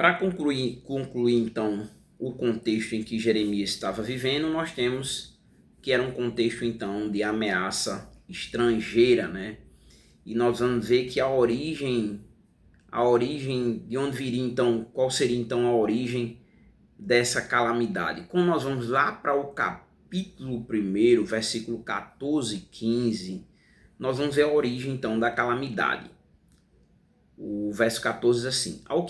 Para concluir então o contexto em que Jeremias estava vivendo, nós temos que era um contexto então de ameaça estrangeira, né? E nós vamos ver que a origem de onde viria então, qual seria então a origem dessa calamidade. Quando nós vamos lá para o capítulo 1, versículo 14 e 15, nós vamos ver a origem então da calamidade. O verso 14 diz assim: ao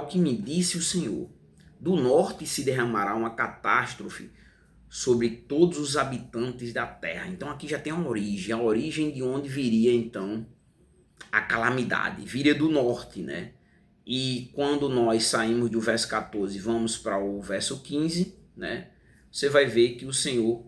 que me disse o Senhor, do norte se derramará uma catástrofe sobre todos os habitantes da terra. Então aqui já tem a origem de onde viria então a calamidade, viria do norte, né? E quando nós saímos do verso 14 e vamos para o verso 15, né? Você vai ver que o Senhor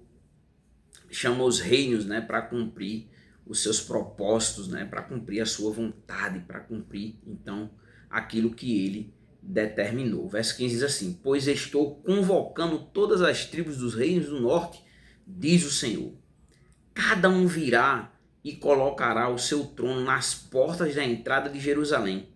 chama os reinos, né, para cumprir os seus propósitos, né, para cumprir a sua vontade, para cumprir então aquilo que ele determinou. Verso 15 diz assim: pois estou convocando todas as tribos dos reinos do norte, diz o Senhor. Cada um virá e colocará o seu trono nas portas da entrada de Jerusalém,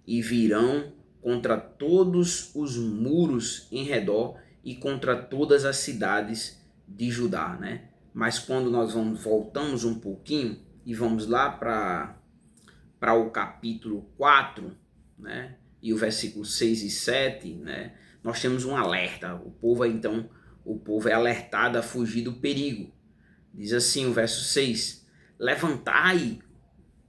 e virão contra todos os muros em redor e contra todas as cidades de Judá, né? Mas quando nós voltamos um pouquinho e vamos lá para o capítulo 4, né? E o versículo 6 e 7, né? Nós temos um alerta. O povo é alertado a fugir do perigo. Diz assim o verso 6: levantai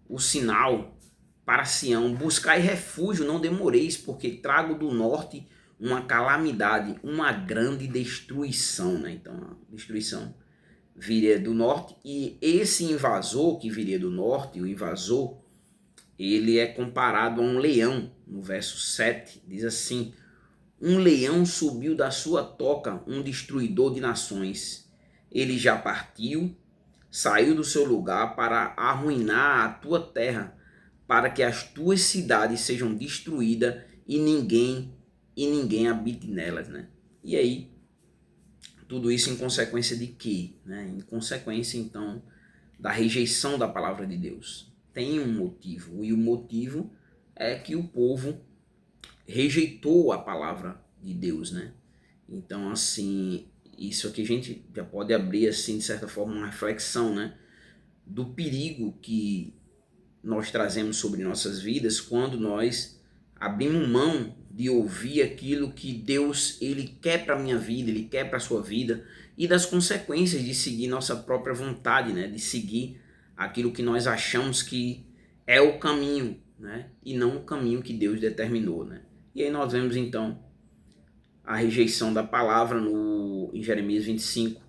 o sinal para Sião, buscai refúgio, não demoreis, porque trago do norte uma calamidade, uma grande destruição, né? Então, a destruição viria do norte, e esse invasor que viria do norte, o invasor, ele é comparado a um leão. No verso 7 diz assim: um leão subiu da sua toca, um destruidor de nações. Ele já partiu, saiu do seu lugar para arruinar a tua terra, para que as tuas cidades sejam destruídas e ninguém habite nelas, né? E aí, tudo isso em consequência de quê? Né? Em consequência, então, da rejeição da palavra de Deus. Tem um motivo, e o motivo é que o povo rejeitou a palavra de Deus, né? Então, assim, isso aqui a gente já pode abrir, assim, de certa forma, uma reflexão, né? Do perigo que nós trazemos sobre nossas vidas quando nós abrimos mão de ouvir aquilo que Deus ele quer para a minha vida, ele quer para a sua vida, e das consequências de seguir nossa própria vontade, né? De seguir aquilo que nós achamos que é o caminho, né? E não o caminho que Deus determinou, né? E aí nós vemos então a rejeição da palavra em Jeremias 25,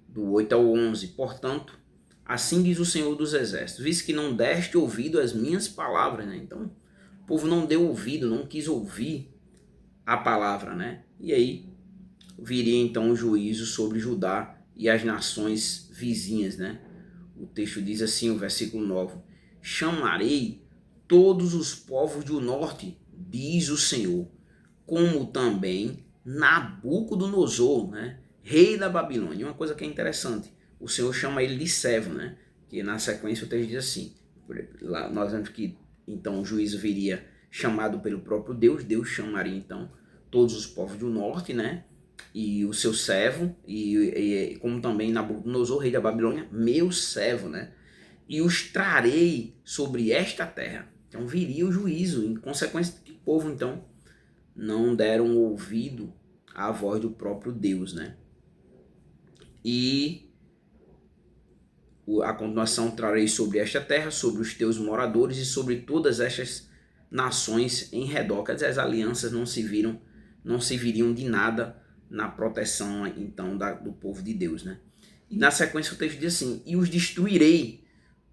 do 8 ao 11. Portanto, assim diz o Senhor dos Exércitos: visto que não deste ouvido às minhas palavras, né? Então, o povo não deu ouvido, não quis ouvir a palavra, né? E aí viria então o juízo sobre Judá e as nações vizinhas, né? O texto diz assim, o versículo 9: chamarei todos os povos do norte, diz o Senhor, como também Nabucodonosor, né? Rei da Babilônia. Uma coisa que é interessante, o Senhor chama ele de servo, né? Que na sequência o texto diz assim, lá nós vemos que então o juízo viria chamado pelo próprio Deus, Deus chamaria então todos os povos do norte, né? E o seu servo, e como também Nabucodonosor, rei da Babilônia, meu servo, né? E os trarei sobre esta terra. Então viria o juízo, em consequência que o povo então não deram ouvido à voz do próprio Deus, né? E a continuação: trarei sobre esta terra, sobre os teus moradores e sobre todas estas nações em redor. Quer dizer, as alianças não se viriam de nada na proteção então do povo de Deus, né? E na sequência o texto diz assim: e os destruirei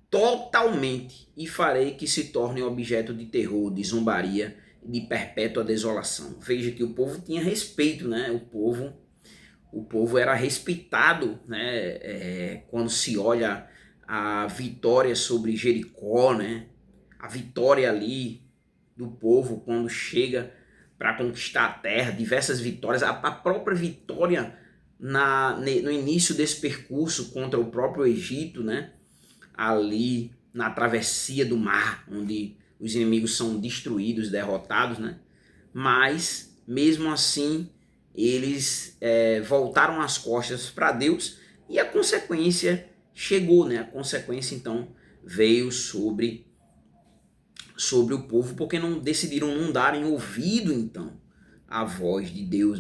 totalmente e farei que se tornem objeto de terror, de zombaria, de perpétua desolação. Veja que o povo tinha respeito, né? O povo era respeitado, né? Quando se olha a vitória sobre Jericó, né? A vitória ali do povo quando chega para conquistar a terra, diversas vitórias, a própria vitória no início desse percurso contra o próprio Egito, né? Ali na travessia do mar, onde os inimigos são destruídos, derrotados, né? mas mesmo assim eles voltaram as costas para Deus e a consequência chegou, né? A consequência então veio sobre o povo, porque decidiram não darem ouvido então à voz de Deus,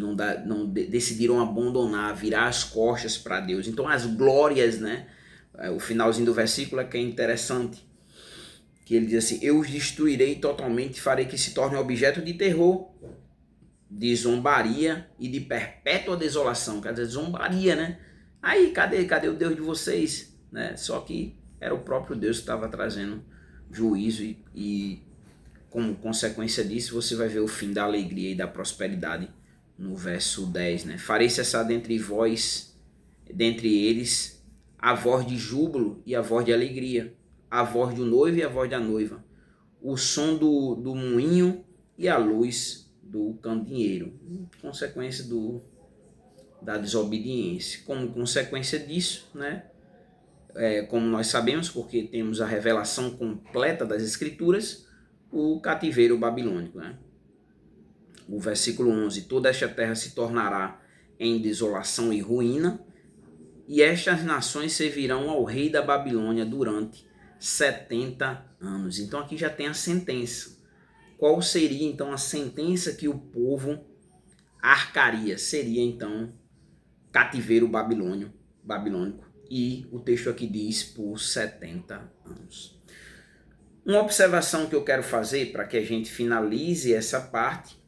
decidiram abandonar, virar as costas para Deus. Então as glórias, né? O finalzinho do versículo é que é interessante, que ele diz assim: eu os destruirei totalmente, farei que se tornem objeto de terror, de zombaria e de perpétua desolação. Quer dizer, zombaria, né? Aí, cadê o Deus de vocês? Né? Só que era o próprio Deus que estava trazendo juízo e como consequência disso, você vai ver o fim da alegria e da prosperidade no verso 10, né? Farei cessar dentre eles, a voz de júbilo e a voz de alegria, a voz do noivo e a voz da noiva, o som do moinho e a luz do candeeiro. Consequência da desobediência. Como consequência disso, né? Como nós sabemos, porque temos a revelação completa das Escrituras, o cativeiro babilônico, né? O versículo 11: toda esta terra se tornará em desolação e ruína, e estas nações servirão ao rei da Babilônia durante 70 anos. Então aqui já tem a sentença. Qual seria então a sentença que o povo arcaria? Seria então cativeiro babilônico. E o texto aqui diz por 70 anos. Uma observação que eu quero fazer para que a gente finalize essa parte,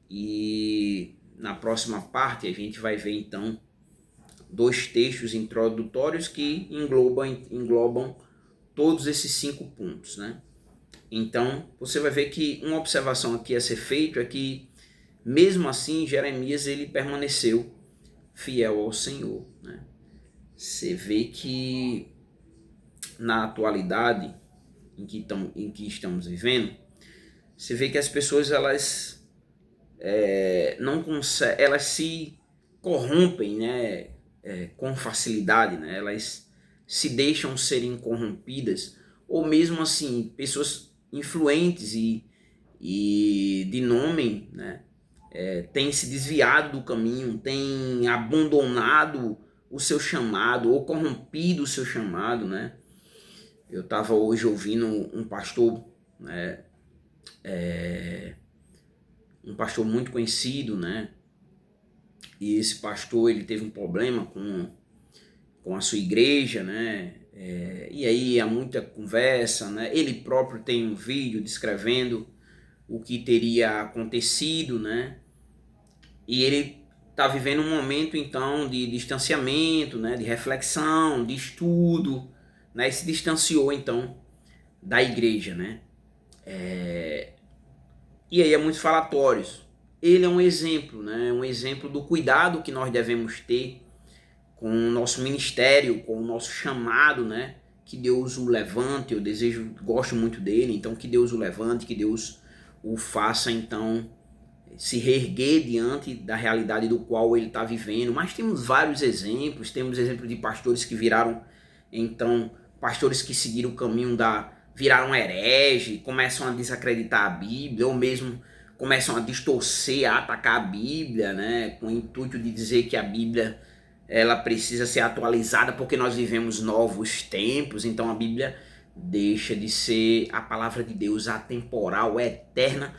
e na próxima parte a gente vai ver então 2 textos introdutórios que englobam todos esses 5 pontos, né? Então você vai ver que uma observação aqui a ser feita é que mesmo assim Jeremias ele permaneceu fiel ao Senhor, né? Você vê que na atualidade em que estamos vivendo, você vê que as pessoas elas não conseguem, elas se corrompem, né, com facilidade, né? Elas se deixam serem corrompidas, ou mesmo assim pessoas influentes e de nome, né, têm se desviado do caminho, têm abandonado o seu chamado ou corrompido o seu chamado, né? Eu estava hoje ouvindo um pastor, né, um pastor muito conhecido, né? E esse pastor ele teve um problema com a sua igreja, né? E aí há muita conversa, né? Ele próprio tem um vídeo descrevendo o que teria acontecido, né? E ele está vivendo um momento então de distanciamento, né? De reflexão, de estudo, né? E se distanciou então da igreja, né? E aí é muito falatórios. Ele é um exemplo, né? Um exemplo do cuidado que nós devemos ter com o nosso ministério, com o nosso chamado, né? Que Deus o levante, gosto muito dele, então que Deus o levante, que Deus o faça então se reerguer diante da realidade do qual ele está vivendo. Mas temos vários exemplos, temos exemplos de pastores que viraram, então, pastores que seguiram o caminho viraram herege, começam a desacreditar a Bíblia, ou mesmo começam a distorcer, a atacar a Bíblia, né, com o intuito de dizer que a Bíblia ela precisa ser atualizada porque nós vivemos novos tempos, então a Bíblia deixa de ser a palavra de Deus atemporal, eterna,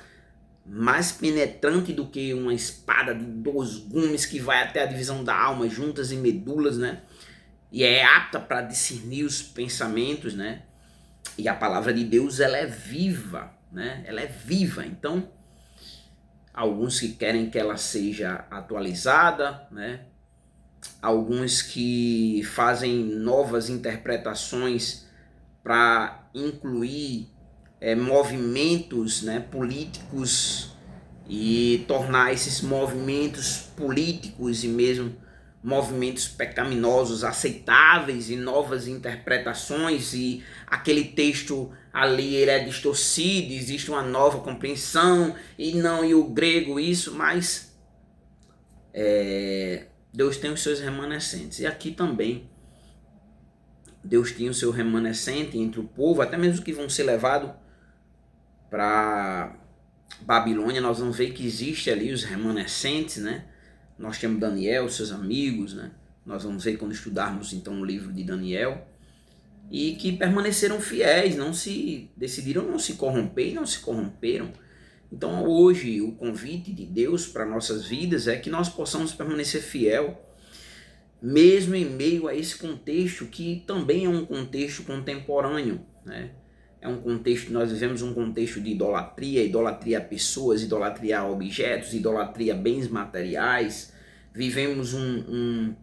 mais penetrante do que uma espada de 2 gumes que vai até a divisão da alma, juntas e medulas, né? E é apta para discernir os pensamentos, né? E a palavra de Deus ela é viva, né? Ela é viva. Então, alguns que querem que ela seja atualizada, né? Alguns que fazem novas interpretações para incluir movimentos, né, políticos e tornar esses movimentos políticos e mesmo movimentos pecaminosos aceitáveis e novas interpretações, e aquele texto ali ele é distorcido, existe uma nova compreensão e o grego isso, mas Deus tem os seus remanescentes, e aqui também Deus tinha o seu remanescente entre o povo, até mesmo que vão ser levados para Babilônia, nós vamos ver que existe ali os remanescentes, né? Nós temos Daniel, seus amigos, né? Nós vamos ver quando estudarmos então o livro de Daniel, e que permaneceram fiéis, decidiram não se corromper e não se corromperam. Então hoje o convite de Deus para nossas vidas é que nós possamos permanecer fiel, mesmo em meio a esse contexto que também é um contexto contemporâneo, né? É um contexto, nós vivemos um contexto de idolatria a pessoas, idolatria a objetos, idolatria a bens materiais. Vivemos um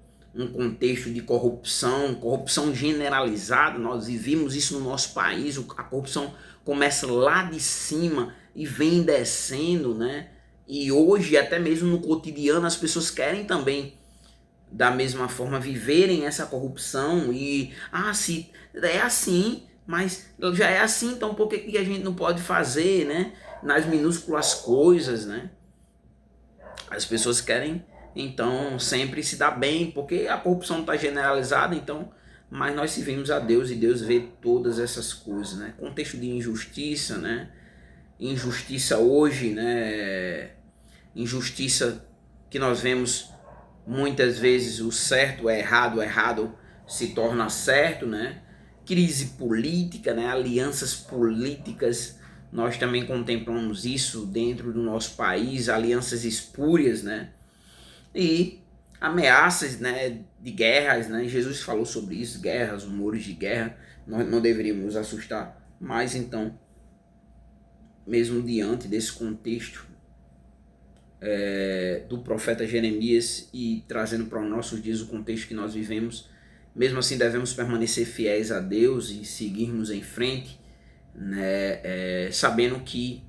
contexto de corrupção generalizada. Nós vivemos isso no nosso país. A corrupção começa lá de cima e vem descendo, né? E hoje, até mesmo no cotidiano, as pessoas querem também, da mesma forma, viverem essa corrupção. E, se é assim, mas já é assim, então por que a gente não pode fazer, né? Nas minúsculas coisas, né? As pessoas querem, então, sempre se dar bem, porque a corrupção está generalizada, então, mas nós servimos a Deus e Deus vê todas essas coisas, né? Contexto de injustiça, né? Injustiça hoje, né? Injustiça que nós vemos muitas vezes o certo é errado, o errado se torna certo, né? Crise política, né? Alianças políticas, nós também contemplamos isso dentro do nosso país, alianças espúrias, né? E ameaças, né, de guerras, né? Jesus falou sobre isso, guerras, rumores de guerra. Nós não deveríamos nos assustar, mas então, mesmo diante desse contexto do profeta Jeremias e trazendo para os nossos dias o contexto que nós vivemos, mesmo assim devemos permanecer fiéis a Deus e seguirmos em frente, né, sabendo que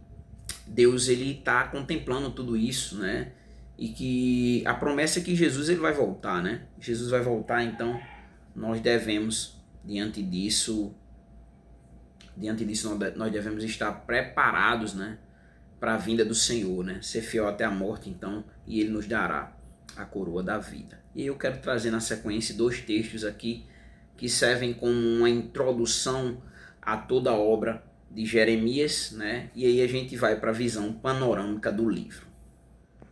Deus ele está contemplando tudo isso, né, e que a promessa é que Jesus ele vai voltar, né? Jesus vai voltar, então nós devemos, diante disso nós devemos estar preparados, né, para a vinda do Senhor, né? Ser fiel até a morte, então, e Ele nos dará a coroa da vida. E eu quero trazer na sequência 2 textos aqui que servem como uma introdução a toda a obra de Jeremias, né? E aí a gente vai para a visão panorâmica do livro.